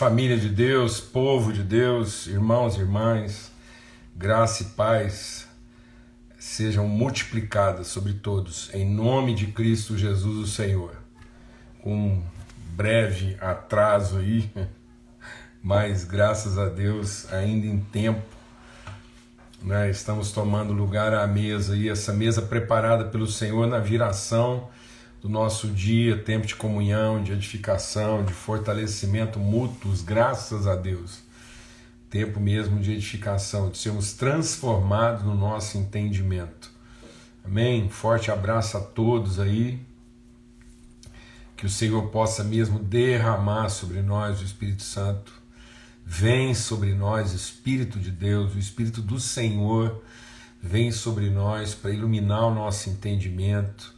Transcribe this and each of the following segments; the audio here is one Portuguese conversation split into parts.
Família de Deus, povo de Deus, irmãos e irmãs, graça e paz sejam multiplicadas sobre todos, em nome de Cristo Jesus o Senhor. Com um breve atraso aí, mas graças a Deus ainda em tempo, né, estamos tomando lugar à mesa, e essa mesa preparada pelo Senhor na viração do nosso dia, tempo de comunhão, de edificação, de fortalecimento mútuos, graças a Deus. Tempo mesmo de edificação, de sermos transformados no nosso entendimento. Amém? Forte abraço a todos aí. Que o Senhor possa mesmo derramar sobre nós o Espírito Santo. Vem sobre nós, Espírito de Deus, o Espírito do Senhor vem sobre nós para iluminar o nosso entendimento,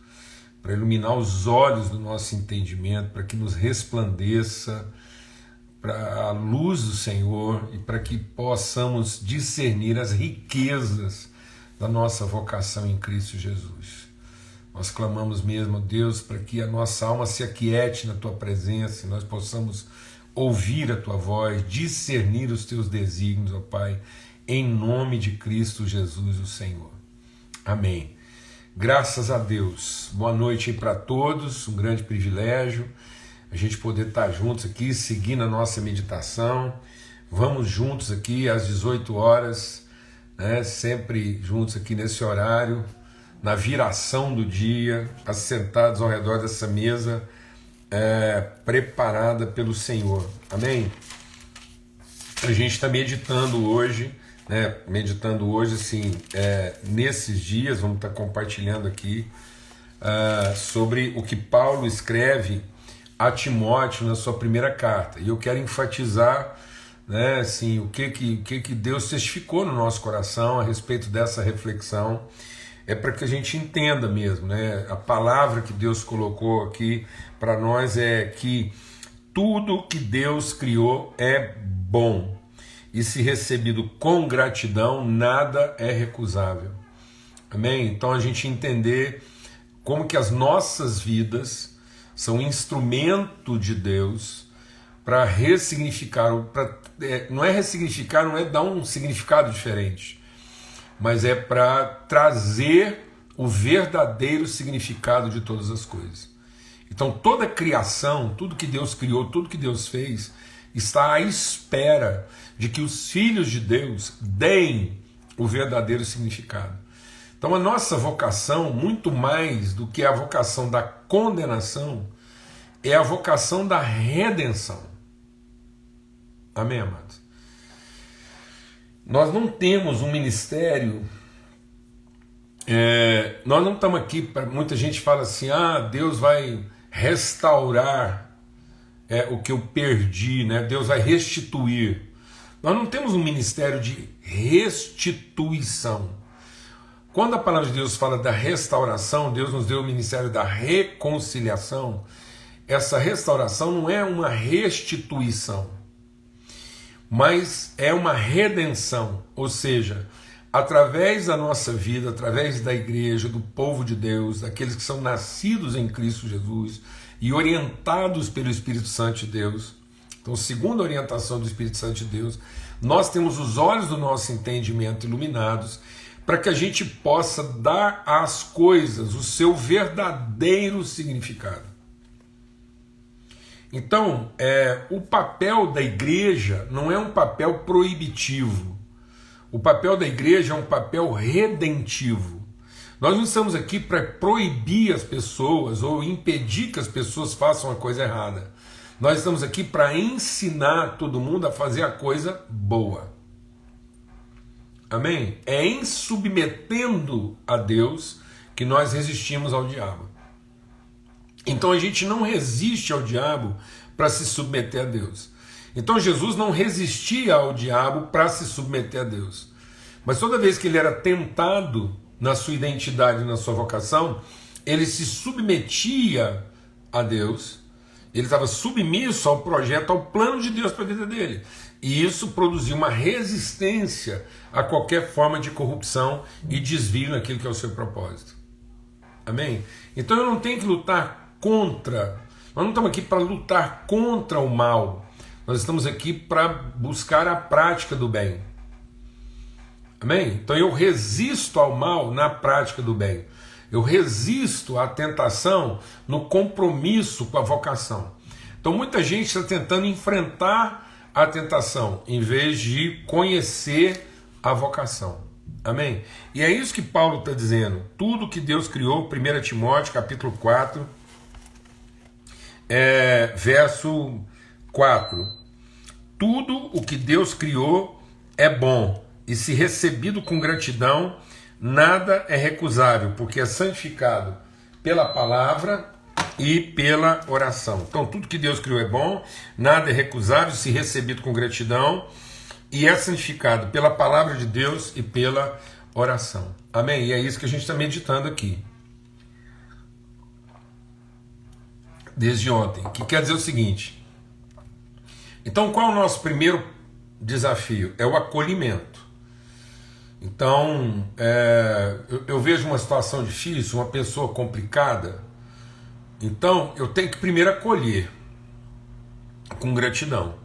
para iluminar os olhos do nosso entendimento, para que nos resplandeça para a luz do Senhor e para que possamos discernir as riquezas da nossa vocação em Cristo Jesus. Nós clamamos mesmo, Deus, para que a nossa alma se aquiete na Tua presença e nós possamos ouvir a Tua voz, discernir os Teus desígnios, ó Pai, em nome de Cristo Jesus, o Senhor. Amém. Graças a Deus. Boa noite aí para todos, um grande privilégio a gente poder estar juntos aqui, seguindo a nossa meditação. Vamos juntos aqui às 18 horas, né, sempre juntos aqui nesse horário, na viração do dia, assentados ao redor dessa mesa preparada pelo Senhor. Amém? A gente está meditando hoje, né? Meditando hoje, assim, nesses dias, vamos estar compartilhando aqui sobre o que Paulo escreve a Timóteo na sua primeira carta. E eu quero enfatizar, né, assim, o que Deus testificou no nosso coração a respeito dessa reflexão. É para que a gente entenda mesmo, né? A palavra que Deus colocou aqui para nós é que tudo que Deus criou é bom, e se recebido com gratidão, nada é recusável. Amém? Então a gente entender como que as nossas vidas são instrumento de Deus para ressignificar, não é ressignificar, não é dar um significado diferente, mas é para trazer o verdadeiro significado de todas as coisas. Então toda a criação, tudo que Deus criou, tudo que Deus fez, está à espera de que os filhos de Deus deem o verdadeiro significado. Então a nossa vocação, muito mais do que a vocação da condenação, é a vocação da redenção. Amém, amados? Nós não temos um ministério, nós não estamos aqui para... Muita gente fala assim, Deus vai restaurar o que eu perdi, né? Deus vai restituir. Nós não temos um ministério de restituição. Quando a palavra de Deus fala da restauração, Deus nos deu o ministério da reconciliação. Essa restauração não é uma restituição, mas é uma redenção, ou seja, através da nossa vida, através da igreja, do povo de Deus, daqueles que são nascidos em Cristo Jesus e orientados pelo Espírito Santo de Deus. Então, segundo a orientação do Espírito Santo de Deus, nós temos os olhos do nosso entendimento iluminados para que a gente possa dar às coisas o seu verdadeiro significado. Então, o papel da igreja não é um papel proibitivo. O papel da igreja é um papel redentivo. Nós não estamos aqui para proibir as pessoas ou impedir que as pessoas façam a coisa errada. Nós estamos aqui para ensinar todo mundo a fazer a coisa boa. Amém? É em submetendo a Deus que nós resistimos ao diabo. Então a gente não resiste ao diabo para se submeter a Deus. Então Jesus não resistia ao diabo para se submeter a Deus. Mas toda vez que ele era tentado na sua identidade, na sua vocação, ele se submetia a Deus, ele estava submisso ao projeto, ao plano de Deus para a vida dele. E isso produziu uma resistência a qualquer forma de corrupção e desvio naquilo que é o seu propósito. Amém? Então eu não tenho que lutar contra, nós não estamos aqui para lutar contra o mal, Nós estamos aqui para buscar a prática do bem. Amém? Então eu resisto ao mal na prática do bem. Eu resisto à tentação no compromisso com a vocação. Então muita gente está tentando enfrentar a tentação em vez de conhecer a vocação. Amém? E é isso que Paulo está dizendo. Tudo que Deus criou, 1 Timóteo capítulo 4, verso 4. Tudo o que Deus criou é bom, e se recebido com gratidão, nada é recusável, porque é santificado pela palavra e pela oração. Então tudo que Deus criou é bom, nada é recusável, se recebido com gratidão, e é santificado pela palavra de Deus e pela oração. Amém? E é isso que a gente está meditando aqui desde ontem, que quer dizer o seguinte. Então qual é o nosso primeiro desafio? É o acolhimento. Então eu vejo uma situação difícil, uma pessoa complicada, então eu tenho que primeiro acolher com gratidão.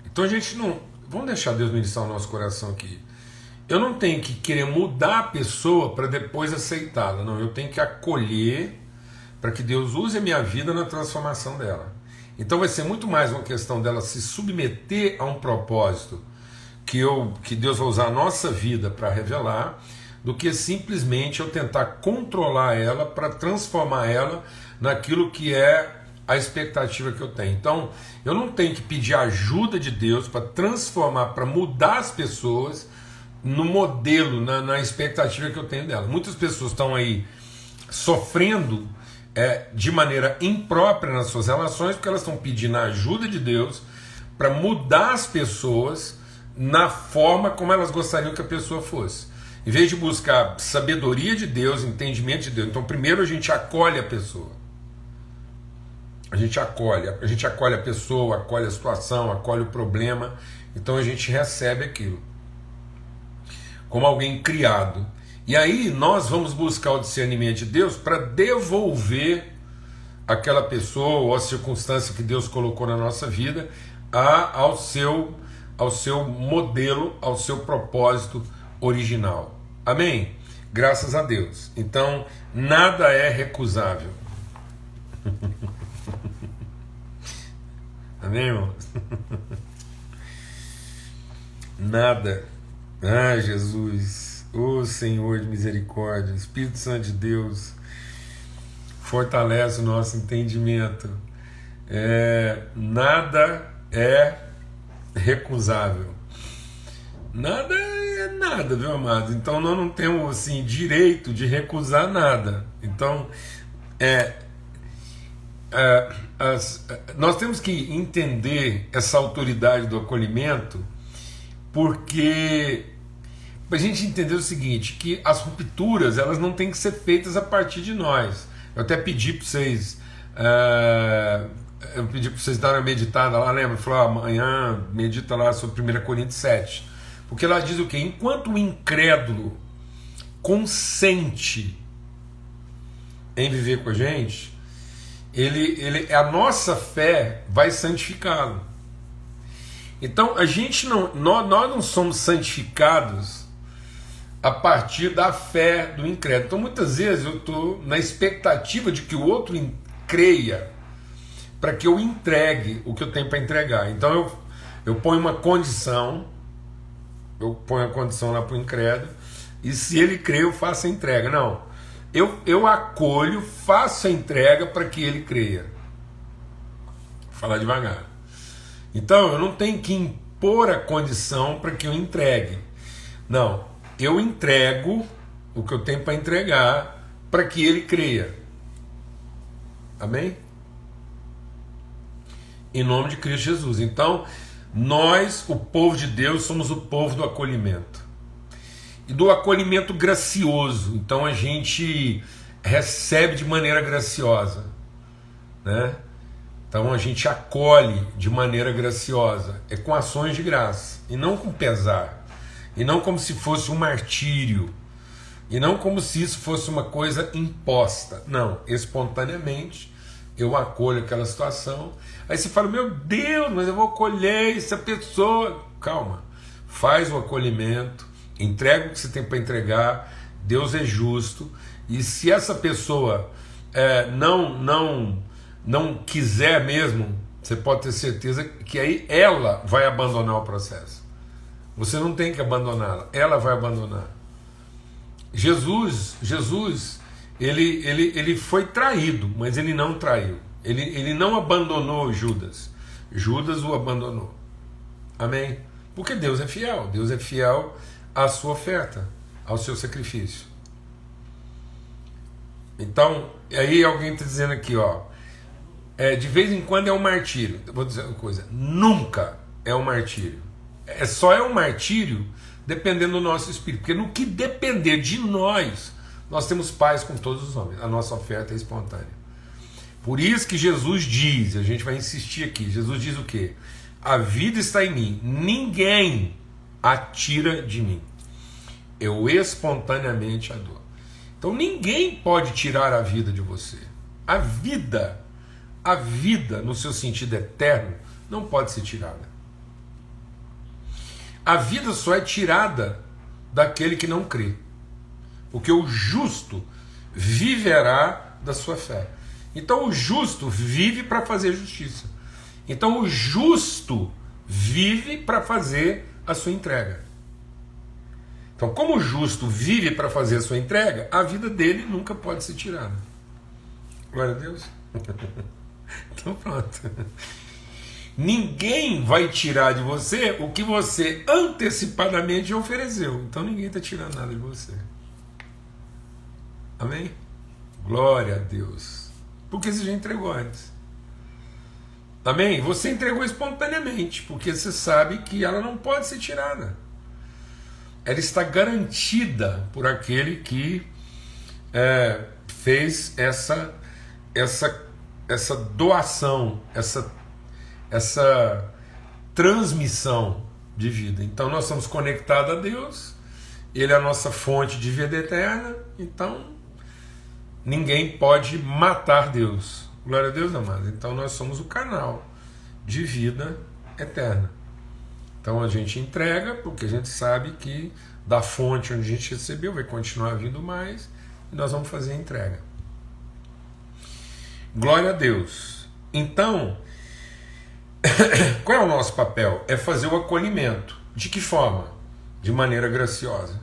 Então a gente não... Vamos deixar Deus ministrar o nosso coração aqui. Eu não tenho que querer mudar a pessoa para depois aceitá-la. Não, eu tenho que acolher para que Deus use a minha vida na transformação dela. Então vai ser muito mais uma questão dela se submeter a um propósito que Deus vai usar a nossa vida para revelar, do que simplesmente eu tentar controlar ela para transformar ela naquilo que é a expectativa que eu tenho. Então, eu não tenho que pedir ajuda de Deus para transformar, para mudar as pessoas no modelo, na expectativa que eu tenho dela. Muitas pessoas estão aí sofrendo de maneira imprópria nas suas relações, porque elas estão pedindo a ajuda de Deus para mudar as pessoas na forma como elas gostariam que a pessoa fosse. Em vez de buscar sabedoria de Deus, entendimento de Deus. Então, primeiro a gente acolhe a pessoa. A gente acolhe a pessoa, acolhe a situação, acolhe o problema. Então a gente recebe aquilo como alguém criado. E aí nós vamos buscar o discernimento de Deus para devolver aquela pessoa ou a circunstância que Deus colocou na nossa vida ao seu modelo, ao seu propósito original. Amém? Graças a Deus. Então, nada é recusável. Amém, irmãos? Nada. Ah, Jesus, ô Senhor de misericórdia, Espírito Santo de Deus, fortalece o nosso entendimento. Nada é recusável. Nada é nada, viu, amado? Então nós não temos assim direito de recusar nada. Então nós temos que entender essa autoridade do acolhimento, porque a gente entender o seguinte, que as rupturas elas não têm que ser feitas a partir de nós. Eu até pedi para vocês darem uma meditada lá, lembra? Falou, amanhã medita lá sobre 1 Coríntios 7, porque lá diz o quê? Enquanto o incrédulo consente em viver com a gente, a nossa fé vai santificá-lo. Então nós não somos santificados a partir da fé do incrédulo. Então muitas vezes eu estou na expectativa de que o outro creia para que eu entregue o que eu tenho para entregar. Então eu ponho uma condição, lá para o incrédulo, e se ele crê eu faço a entrega. Não, eu acolho, faço a entrega para que ele creia. Vou falar devagar. Então eu não tenho que impor a condição para que eu entregue. Não, eu entrego o que eu tenho para entregar para que ele creia. Amém? Em nome de Cristo Jesus. Então, nós, o povo de Deus, somos o povo do acolhimento. E do acolhimento gracioso. Então a gente recebe de maneira graciosa, né? Então a gente acolhe de maneira graciosa, com ações de graça, e não com pesar, e não como se fosse um martírio, e não como se isso fosse uma coisa imposta. Não, espontaneamente, eu acolho aquela situação. Aí você fala, meu Deus, mas eu vou acolher essa pessoa. Calma, faz o acolhimento, entrega o que você tem para entregar, Deus é justo, e se essa pessoa não quiser mesmo, você pode ter certeza que aí ela vai abandonar o processo. Você não tem que abandoná-la, ela vai abandonar. Jesus, ele foi traído, mas ele não traiu. Ele não abandonou Judas. Judas o abandonou. Amém? Porque Deus é fiel. Deus é fiel à sua oferta, ao seu sacrifício. Então, aí alguém está dizendo aqui, ó, de vez em quando é um martírio. Eu vou dizer uma coisa, nunca é um martírio. Só é um martírio dependendo do nosso espírito. Porque no que depender de nós, nós temos paz com todos os homens. A nossa oferta é espontânea. Por isso que Jesus diz, a gente vai insistir aqui, Jesus diz o quê? A vida está em mim, ninguém a tira de mim. Eu espontaneamente a dou. Então ninguém pode tirar a vida de você. A vida no seu sentido eterno, não pode ser tirada. A vida só é tirada daquele que não crê. Porque o justo viverá da sua fé. Então o justo vive para fazer justiça. Então o justo vive para fazer a sua entrega. Então, como o justo vive para fazer a sua entrega, a vida dele nunca pode ser tirada. Glória a Deus. Então pronto. Ninguém vai tirar de você o que você antecipadamente ofereceu. Então ninguém está tirando nada de você. Amém? Glória a Deus. Porque você já entregou antes. Amém? Você entregou espontaneamente, porque você sabe que ela não pode ser tirada. Ela está garantida por aquele que fez essa doação, essa transmissão de vida. Então nós estamos conectados a Deus, Ele é a nossa fonte de vida eterna, então ninguém pode matar Deus. Glória a Deus, amado. Então nós somos o canal de vida eterna. Então a gente entrega, porque a gente sabe que da fonte onde a gente recebeu vai continuar vindo mais, e nós vamos fazer a entrega. Glória a Deus. Então, qual é o nosso papel? É fazer o acolhimento. De que forma? De maneira graciosa.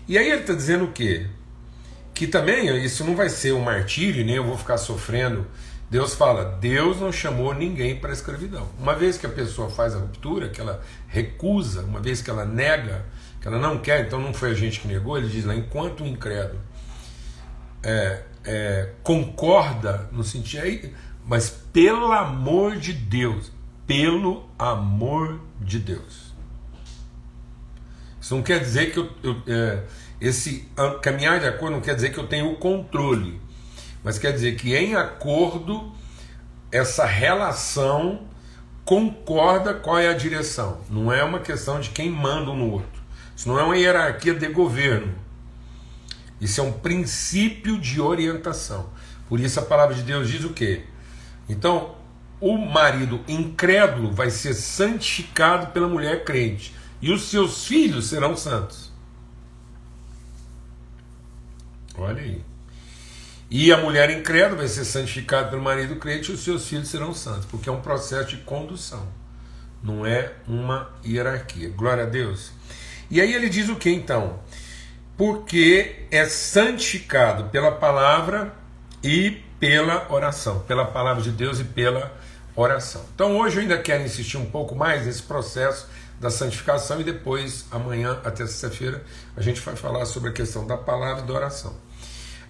E aí ele está dizendo o quê? Que também isso não vai ser um martírio, nem eu vou ficar sofrendo. Deus fala, Deus não chamou ninguém para a escravidão. Uma vez que a pessoa faz a ruptura, que ela recusa, uma vez que ela nega, que ela não quer, então não foi a gente que negou, ele diz lá, enquanto o incrédulo concorda no sentido aí, mas pelo amor de Deus, isso não quer dizer que esse caminhar de acordo não quer dizer que eu tenho o controle, mas quer dizer que em acordo essa relação concorda qual é a direção. Não é uma questão de quem manda um no outro. Isso não é uma hierarquia de governo. Isso é um princípio de orientação. Por isso a palavra de Deus diz o quê? Então, o marido incrédulo vai ser santificado pela mulher crente, e os seus filhos serão santos. Olha aí. E a mulher incrédula vai ser santificada pelo marido crente, e os seus filhos serão santos, porque é um processo de condução, não é uma hierarquia. Glória a Deus. E aí ele diz o que então? Porque é santificado pela palavra e pela oração, pela palavra de Deus e pela oração. Então hoje eu ainda quero insistir um pouco mais nesse processo da santificação, e depois, amanhã até sexta-feira, a gente vai falar sobre a questão da palavra e da oração.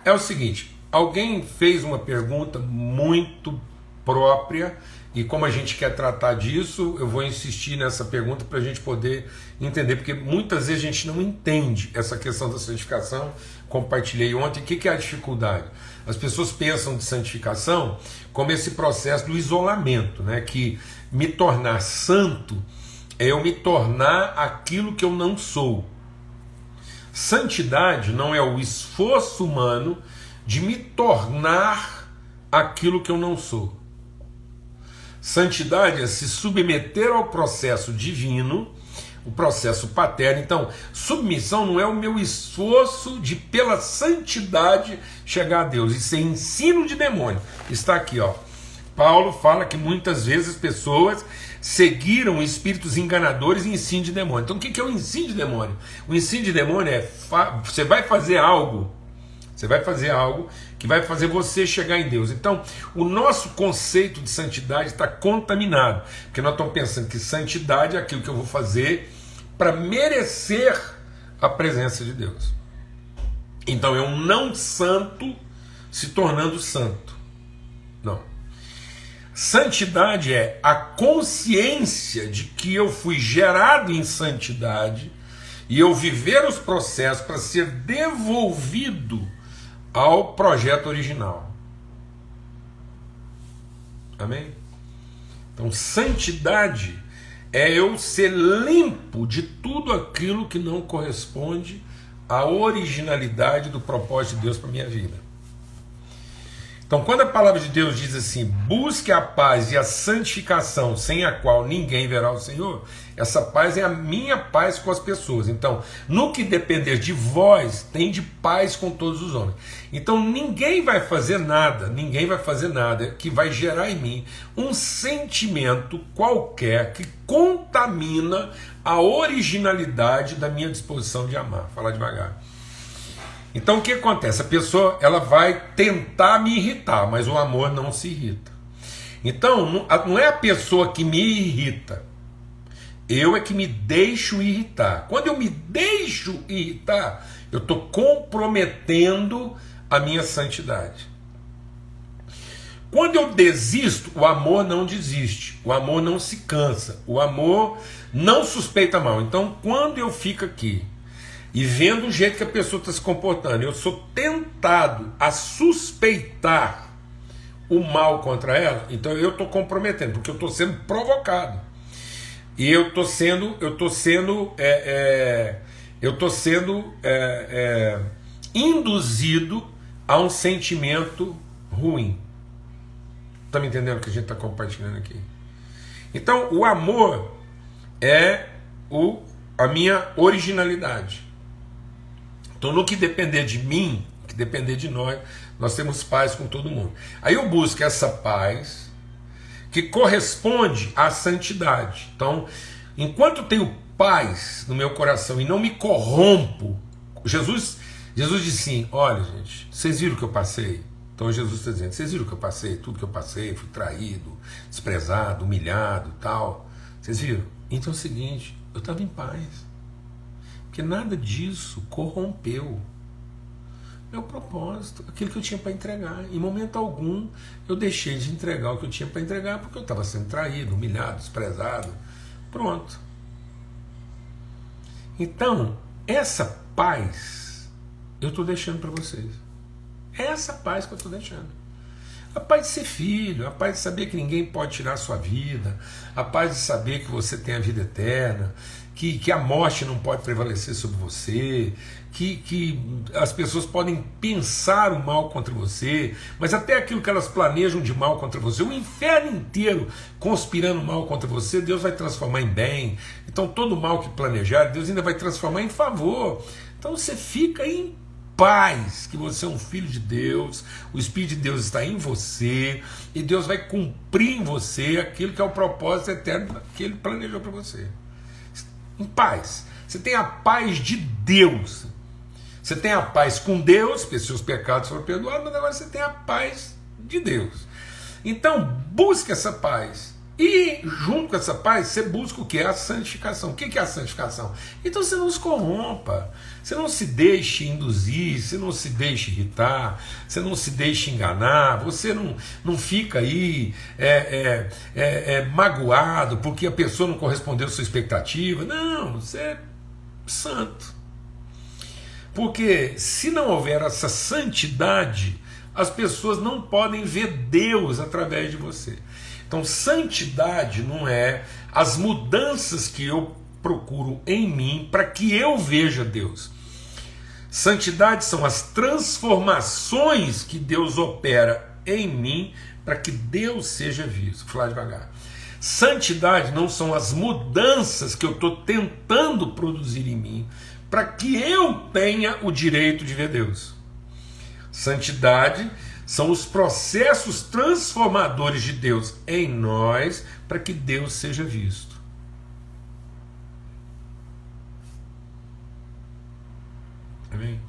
É o seguinte, alguém fez uma pergunta muito própria, e como a gente quer tratar disso, eu vou insistir nessa pergunta para a gente poder entender, porque muitas vezes a gente não entende essa questão da santificação. Compartilhei ontem, o que é a dificuldade? As pessoas pensam de santificação como esse processo do isolamento, né? Que me tornar santo é eu me tornar aquilo que eu não sou. Santidade não é o esforço humano de me tornar aquilo que eu não sou. Santidade é se submeter ao processo divino, o processo paterno. Então, submissão não é o meu esforço de, pela santidade, chegar a Deus. Isso é ensino de demônio. Está aqui, ó. Paulo fala que muitas vezes pessoas seguiram espíritos enganadores e ensino de demônio. Então, o que é o ensino de demônio? O ensino de demônio é você vai fazer algo que vai fazer você chegar em Deus. Então, o nosso conceito de santidade está contaminado, porque nós estamos pensando que santidade é aquilo que eu vou fazer para merecer a presença de Deus. Então, é um não santo se tornando santo. Não. Santidade é a consciência de que eu fui gerado em santidade e eu viver os processos para ser devolvido ao projeto original. Amém? Então, santidade é eu ser limpo de tudo aquilo que não corresponde à originalidade do propósito de Deus para a minha vida. Então, quando a palavra de Deus diz assim, busque a paz e a santificação, sem a qual ninguém verá o Senhor, essa paz é a minha paz com as pessoas. Então, no que depender de vós, tem de paz com todos os homens. Então, ninguém vai fazer nada que vai gerar em mim um sentimento qualquer que contamina a originalidade da minha disposição de amar. Falar devagar. Então o que acontece? A pessoa ela vai tentar me irritar, mas o amor não se irrita. Então não é a pessoa que me irrita, eu é que me deixo irritar. Quando eu me deixo irritar, eu estou comprometendo a minha santidade. Quando eu desisto, o amor não desiste, o amor não se cansa, o amor não suspeita mal. Então quando eu fico aqui e vendo o jeito que a pessoa está se comportando, eu sou tentado a suspeitar o mal contra ela, então eu estou comprometendo, porque eu estou sendo provocado. E eu estou sendo induzido a um sentimento ruim. Está me entendendo o que a gente está compartilhando aqui? Então, o amor é a minha originalidade. Então, no que depender de mim, que depender de nós temos paz com todo mundo. Aí eu busco essa paz que corresponde à santidade. Então, enquanto eu tenho paz no meu coração e não me corrompo, Jesus disse assim, olha gente, vocês viram o que eu passei? Então Jesus está dizendo, vocês viram o que eu passei? Tudo que eu passei, fui traído, desprezado, humilhado, tal. Vocês viram? Então é o seguinte, eu estava em paz. Porque nada disso corrompeu meu propósito, aquilo que eu tinha para entregar. Em momento algum eu deixei de entregar o que eu tinha para entregar, porque eu estava sendo traído, humilhado, desprezado. Pronto. Então, essa paz eu estou deixando para vocês. É essa paz que eu estou deixando. A paz de ser filho, a paz de saber que ninguém pode tirar a sua vida, a paz de saber que você tem a vida eterna, que a morte não pode prevalecer sobre você, que as pessoas podem pensar o mal contra você, mas até aquilo que elas planejam de mal contra você, o inferno inteiro conspirando mal contra você, Deus vai transformar em bem. Então todo mal que planejar, Deus ainda vai transformar em favor. Então você fica em paz, que você é um filho de Deus, o Espírito de Deus está em você, e Deus vai cumprir em você aquilo que é o propósito eterno que Ele planejou para você. Em paz. Você tem a paz de Deus. Você tem a paz com Deus, porque seus pecados foram perdoados, mas agora você tem a paz de Deus. Então, busque essa paz. E junto com essa paz, você busca o que? A santificação. O que é a santificação? Então você não se corrompa, você não se deixe induzir, você não se deixe irritar, você não se deixe enganar, você não fica aí magoado porque a pessoa não correspondeu à sua expectativa. Não, você é santo. Porque se não houver essa santidade, as pessoas não podem ver Deus através de você. Então, santidade não é as mudanças que eu procuro em mim para que eu veja Deus. Santidade são as transformações que Deus opera em mim para que Deus seja visto. Vou falar devagar. Santidade não são as mudanças que eu estou tentando produzir em mim para que eu tenha o direito de ver Deus. Santidade são os processos transformadores de Deus em nós para que Deus seja visto. Amém?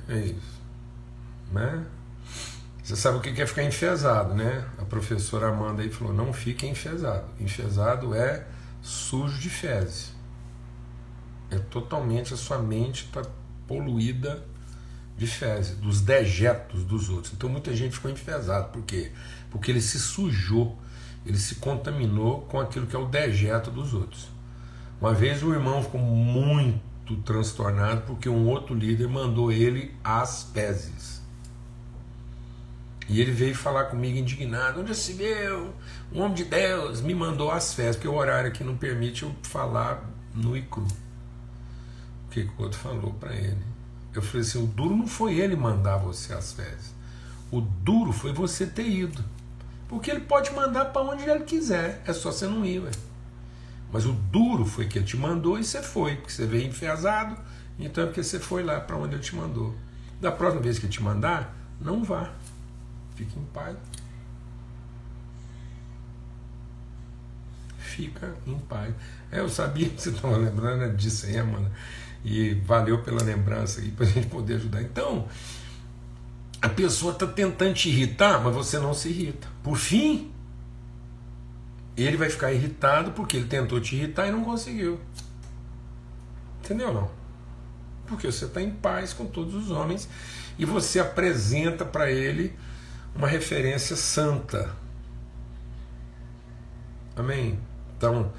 É isso. Né? Você sabe o que é ficar enfesado, né? A professora Amanda aí falou, não fique enfesado. Enfesado é sujo de fezes. É totalmente, a sua mente está poluída de fezes, dos dejetos dos outros. Então muita gente ficou enfesado. Por quê? Porque ele se sujou, ele se contaminou com aquilo que é o dejeto dos outros. Uma vez o irmão ficou muito transtornado porque um outro líder mandou ele às fezes. E ele veio falar comigo indignado, onde se viu? Um homem de Deus me mandou às fezes, porque o horário aqui não permite eu falar nu e cru. O que o outro falou para ele? Eu falei assim, o duro não foi ele mandar você às fezes. O duro foi você ter ido. Porque ele pode mandar para onde ele quiser, é só você não ir, ué. Mas o duro foi que ele te mandou e você foi, porque você veio enfesado, então é porque você foi lá para onde ele te mandou. Da próxima vez que ele te mandar, não vá. Fique em paz. Fica em paz. Eu sabia que você estava lembrando disso aí, Amanda. E valeu pela lembrança aí para a gente poder ajudar. Então, a pessoa está tentando te irritar, mas você não se irrita. Por fim, ele vai ficar irritado porque ele tentou te irritar e não conseguiu. Entendeu não? Porque você está em paz com todos os homens e você apresenta para ele uma referência santa. Amém? Então,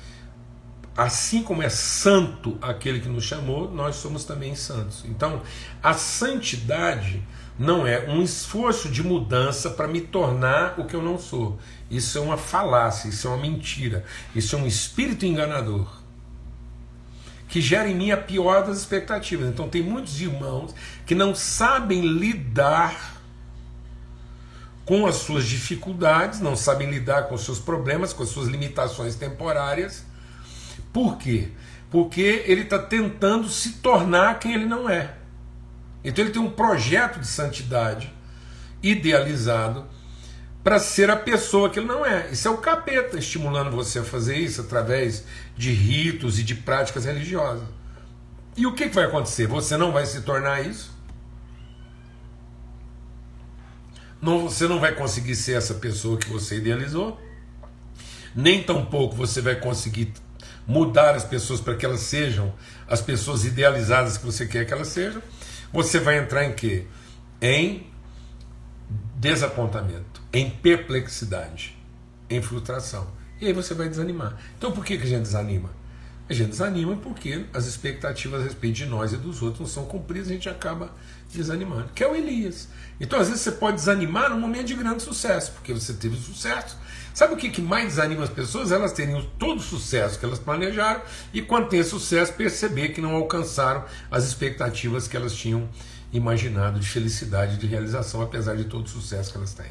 assim como é santo aquele que nos chamou, nós somos também santos. Então, a santidade não é um esforço de mudança para me tornar o que eu não sou. Isso é uma falácia, isso é uma mentira, isso é um espírito enganador que gera em mim a pior das expectativas. Então tem muitos irmãos que não sabem lidar com as suas dificuldades, não sabem lidar com os seus problemas, com as suas limitações temporárias. Por quê? Porque ele está tentando se tornar quem ele não é. Então ele tem um projeto de santidade idealizado para ser a pessoa que ele não é. Isso é o capeta estimulando você a fazer isso através de ritos e de práticas religiosas. E o que vai acontecer? Você não vai se tornar isso. Você não vai conseguir ser essa pessoa que você idealizou. Nem tampouco você vai conseguir mudar as pessoas para que elas sejam as pessoas idealizadas que você quer que elas sejam. Você vai entrar em quê? Em desapontamento, em perplexidade, em frustração. E aí você vai desanimar. Então por que a gente desanima? A gente desanima porque as expectativas a respeito de nós e dos outros não são cumpridas, a gente acaba desanimando. Que é o Elias. Então às vezes você pode desanimar num momento de grande sucesso, porque você teve sucesso. Sabe o que mais desanima as pessoas? Elas terem todo o sucesso que elas planejaram e quando tem sucesso perceber que não alcançaram as expectativas que elas tinham imaginado de felicidade, de realização, apesar de todo o sucesso que elas têm.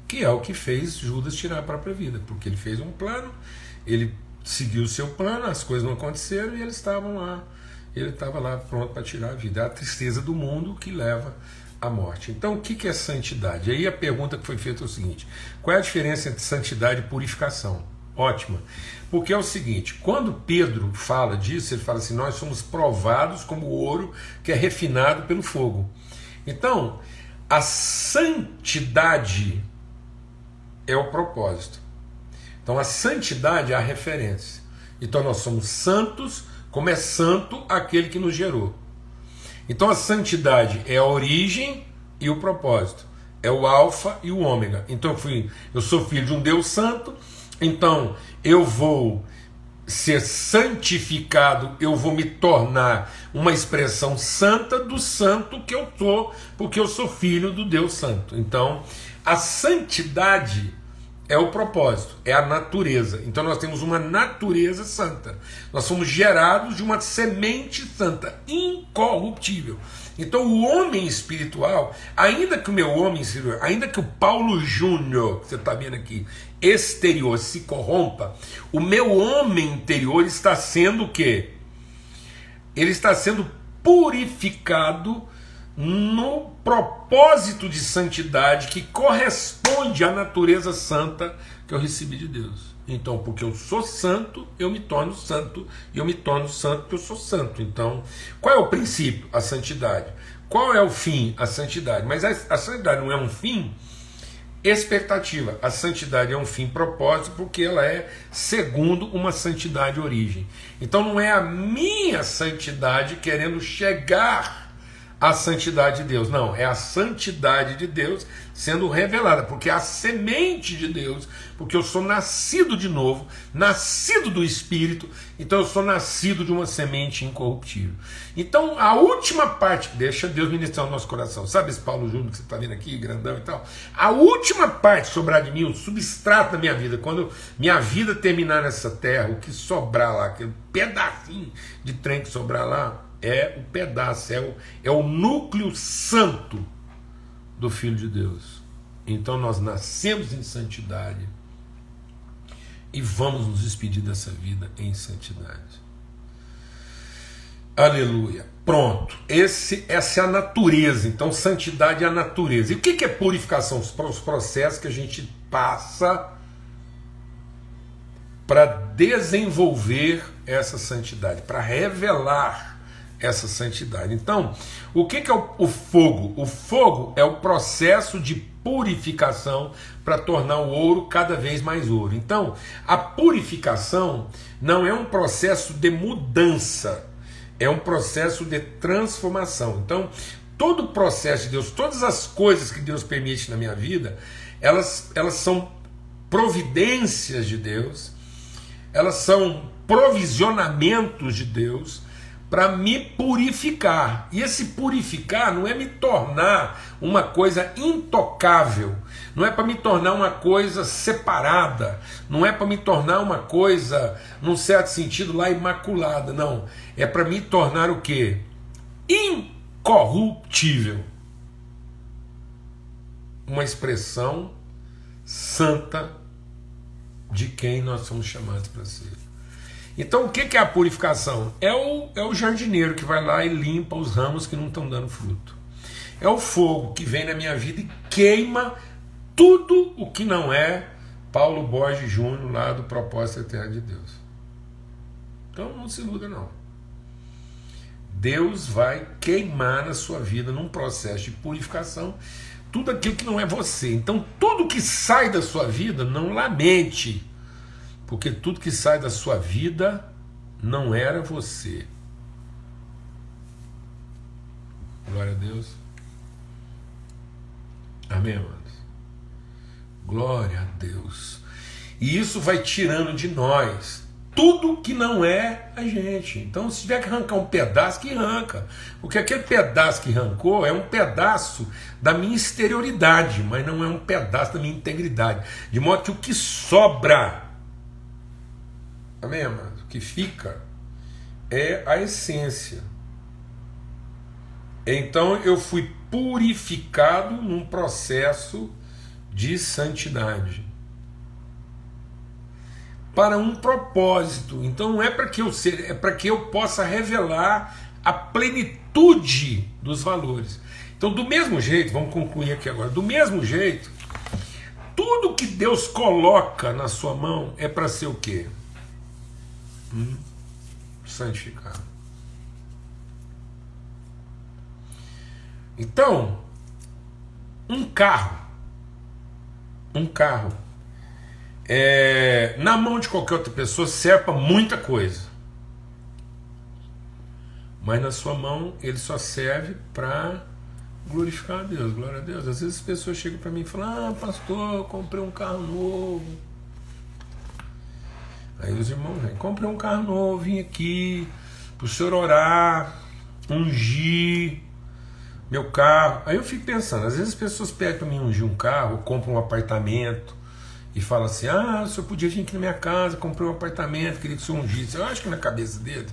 Que é o que fez Judas tirar a própria vida, porque ele fez um plano, ele seguiu o seu plano, as coisas não aconteceram e eles estavam lá, ele estava lá pronto para tirar a vida. É a tristeza do mundo que leva à morte. Então o que é santidade? Aí a pergunta que foi feita é o seguinte: qual é a diferença entre santidade e purificação? Ótima, porque é o seguinte, quando Pedro fala disso, ele fala assim, nós somos provados como o ouro que é refinado pelo fogo. Então, a santidade é o propósito. Então a santidade é a referência. Então nós somos santos, como é santo aquele que nos gerou. Então a santidade é a origem e o propósito. É o alfa e o ômega. Então eu sou filho de um Deus santo, então eu vou ser santificado, eu vou me tornar uma expressão santa do santo que eu sou, porque eu sou filho do Deus santo. Então a santidade é o propósito, é a natureza. Então nós temos uma natureza santa. Nós somos gerados de uma semente santa, incorruptível. Então o homem espiritual, ainda que o meu homem exterior, ainda que o Paulo Júnior, que você está vendo aqui, exterior, se corrompa, o meu homem interior está sendo o quê? Ele está sendo purificado no propósito de santidade que corresponde à natureza santa que eu recebi de Deus. Então, porque eu sou santo, eu me torno santo, e eu me torno santo porque eu sou santo. Então, qual é o princípio? A santidade. Qual é o fim? A santidade. Mas a santidade não é um fim expectativa. A santidade é um fim propósito porque ela é segundo uma santidade origem. Então não é a minha santidade querendo chegar à santidade de Deus. Não, é a santidade de Deus sendo revelada, porque é a semente de Deus, porque eu sou nascido de novo, nascido do Espírito, então eu sou nascido de uma semente incorruptível. Então a última parte, deixa Deus ministrar o nosso coração, sabe esse Paulo Júnior que você está vendo aqui, grandão e tal? A última parte sobrar de mim, o substrato da minha vida, quando minha vida terminar nessa terra, o que sobrar lá, aquele pedacinho de trem que sobrar lá, é o pedaço, é o núcleo santo do Filho de Deus. Então nós nascemos em santidade e vamos nos despedir dessa vida em santidade. Aleluia. Pronto. Essa é a natureza. Então santidade é a natureza. E o que é purificação? Os processos que a gente passa para desenvolver essa santidade, para revelar essa santidade. Então, o que é o fogo? O fogo é o processo de purificação para tornar o ouro cada vez mais ouro. Então, a purificação não é um processo de mudança, é um processo de transformação. Então, todo o processo de Deus, todas as coisas que Deus permite na minha vida, elas são providências de Deus, elas são provisionamentos de Deus, para me purificar. E esse purificar não é me tornar uma coisa intocável, não é para me tornar uma coisa separada, não é para me tornar uma coisa, num certo sentido, lá imaculada, não. É para me tornar o quê? Incorruptível. Uma expressão santa de quem nós somos chamados para ser. Então o que é a purificação? É o jardineiro que vai lá e limpa os ramos que não estão dando fruto. É o fogo que vem na minha vida e queima tudo o que não é Paulo Borges Júnior lá do Propósito Eterno de Deus. Então não se iluda não. Deus vai queimar na sua vida num processo de purificação tudo aquilo que não é você. Então tudo que sai da sua vida, não lamente, porque tudo que sai da sua vida não era você. Glória a Deus. Amém, amados? Glória a Deus. E isso vai tirando de nós tudo que não é a gente. Então, se tiver que arrancar um pedaço, que arranca. Porque aquele pedaço que arrancou é um pedaço da minha exterioridade, mas não é um pedaço da minha integridade. De modo que o que sobra, amém, amado? O que fica é a essência. Então eu fui purificado num processo de santidade para um propósito. Então não é para que eu seja, é para que eu possa revelar a plenitude dos valores. Então, do mesmo jeito, vamos concluir aqui agora, do mesmo jeito, tudo que Deus coloca na sua mão é para ser o quê? Santificado. Então, um carro, na mão de qualquer outra pessoa serve para muita coisa, mas na sua mão ele só serve para glorificar a Deus. Glória a Deus. Às vezes as pessoas chegam para mim e falam: pastor, eu comprei um carro novo. Aí os irmãos vêm: comprei um carro novo, vim aqui para o senhor orar, ungir meu carro. Aí eu fico pensando, às vezes as pessoas pedem para mim ungir um carro, compram um apartamento, e fala assim: ah, o senhor podia vir aqui na minha casa, comprei um apartamento, queria que o senhor ungisse. Eu acho que na cabeça dele,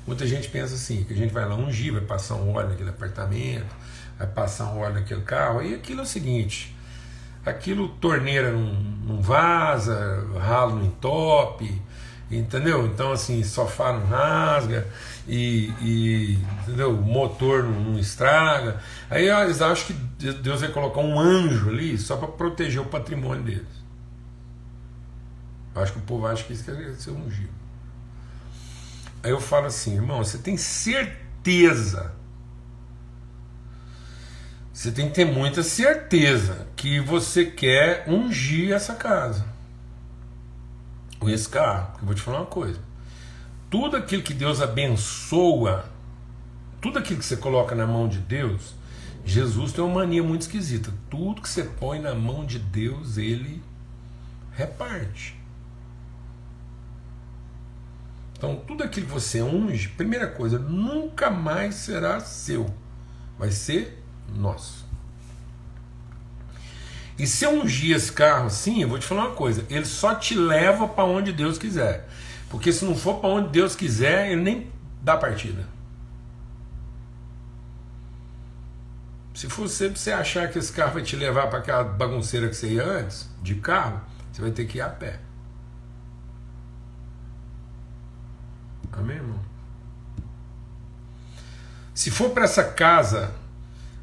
muita gente pensa assim, que a gente vai lá ungir, vai passar um óleo naquele apartamento, vai passar um óleo naquele carro, e aquilo é o seguinte, aquilo torneira não vaza, ralo não entope, entendeu? Então assim, sofá não rasga, entendeu? O motor não estraga. Aí eles acham que Deus vai colocar um anjo ali só para proteger o patrimônio deles. Eu acho que o povo acha que isso quer ser ungido. Aí eu falo assim: irmão, você tem certeza, você tem que ter muita certeza que você quer ungir essa casa ou esse carro. Eu vou te falar uma coisa: tudo aquilo que Deus abençoa, tudo aquilo que você coloca na mão de Deus, Jesus tem uma mania muito esquisita: tudo que você põe na mão de Deus, Ele reparte. Então tudo aquilo que você unge, primeira coisa, nunca mais será seu, vai ser nosso. E se eu ungir esse carro assim, eu vou te falar uma coisa: ele só te leva para onde Deus quiser. Porque se não for para onde Deus quiser, ele nem dá partida. Se for você achar que esse carro vai te levar para aquela bagunceira que você ia antes, de carro, você vai ter que ir a pé. Amém, irmão? Se for para essa casa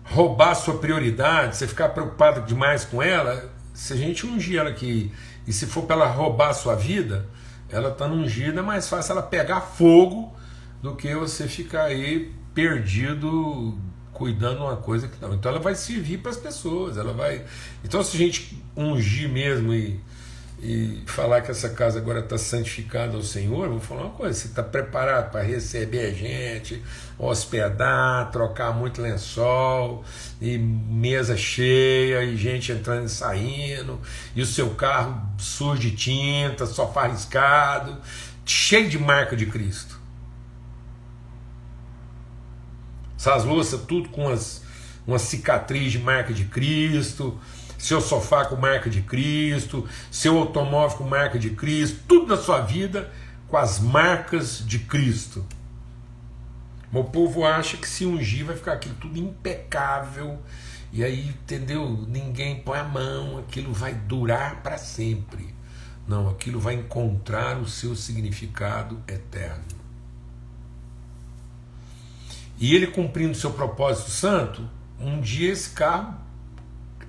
roubar a sua prioridade, você ficar preocupado demais com ela, se a gente ungir ela aqui, e se for para ela roubar a sua vida, ela está ungida, é mais fácil ela pegar fogo do que você ficar aí perdido cuidando de uma coisa que não. Então ela vai servir para as pessoas, ela vai. Então se a gente ungir mesmo e falar que essa casa agora está santificada ao Senhor, vou falar uma coisa: você está preparado para receber gente, hospedar, trocar muito lençol, e mesa cheia, e gente entrando e saindo, e o seu carro sujo de tinta, sofá riscado, cheio de marca de Cristo. Essas louças tudo com uma cicatriz de marca de Cristo, seu sofá com marca de Cristo, seu automóvel com marca de Cristo, tudo na sua vida com as marcas de Cristo. O povo acha que se ungir vai ficar aquilo tudo impecável, e aí, entendeu? Ninguém põe a mão, aquilo vai durar para sempre. Não, aquilo vai encontrar o seu significado eterno. E ele cumprindo seu propósito santo, um dia esse carro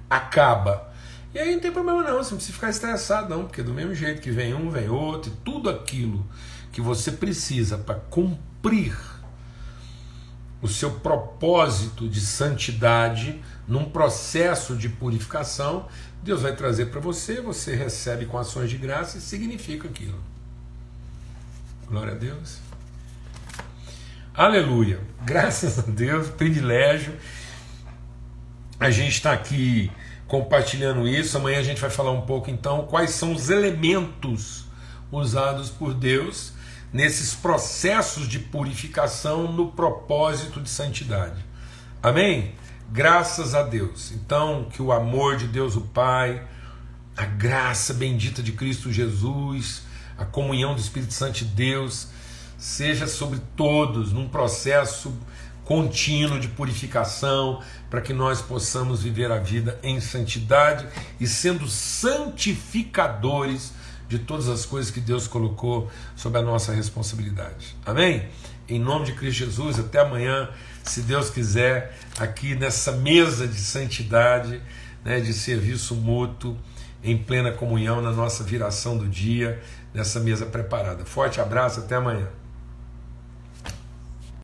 acaba. E aí não tem problema não, você não precisa ficar estressado não, porque do mesmo jeito que vem um, vem outro, e tudo aquilo que você precisa para cumprir o seu propósito de santidade num processo de purificação, Deus vai trazer para você, você recebe com ações de graça e significa aquilo. Glória a Deus. Aleluia. Graças a Deus, privilégio. A gente está aqui compartilhando isso. Amanhã a gente vai falar um pouco então quais são os elementos usados por Deus nesses processos de purificação no propósito de santidade. Amém? Graças a Deus. Então, que o amor de Deus o Pai, a graça bendita de Cristo Jesus, a comunhão do Espírito Santo de Deus seja sobre todos num processo contínuo de purificação, para que nós possamos viver a vida em santidade e sendo santificadores de todas as coisas que Deus colocou sob a nossa responsabilidade. Amém? Em nome de Cristo Jesus, até amanhã, se Deus quiser, aqui nessa mesa de santidade, né, de serviço mútuo, em plena comunhão, na nossa viração do dia, nessa mesa preparada. Forte abraço, até amanhã.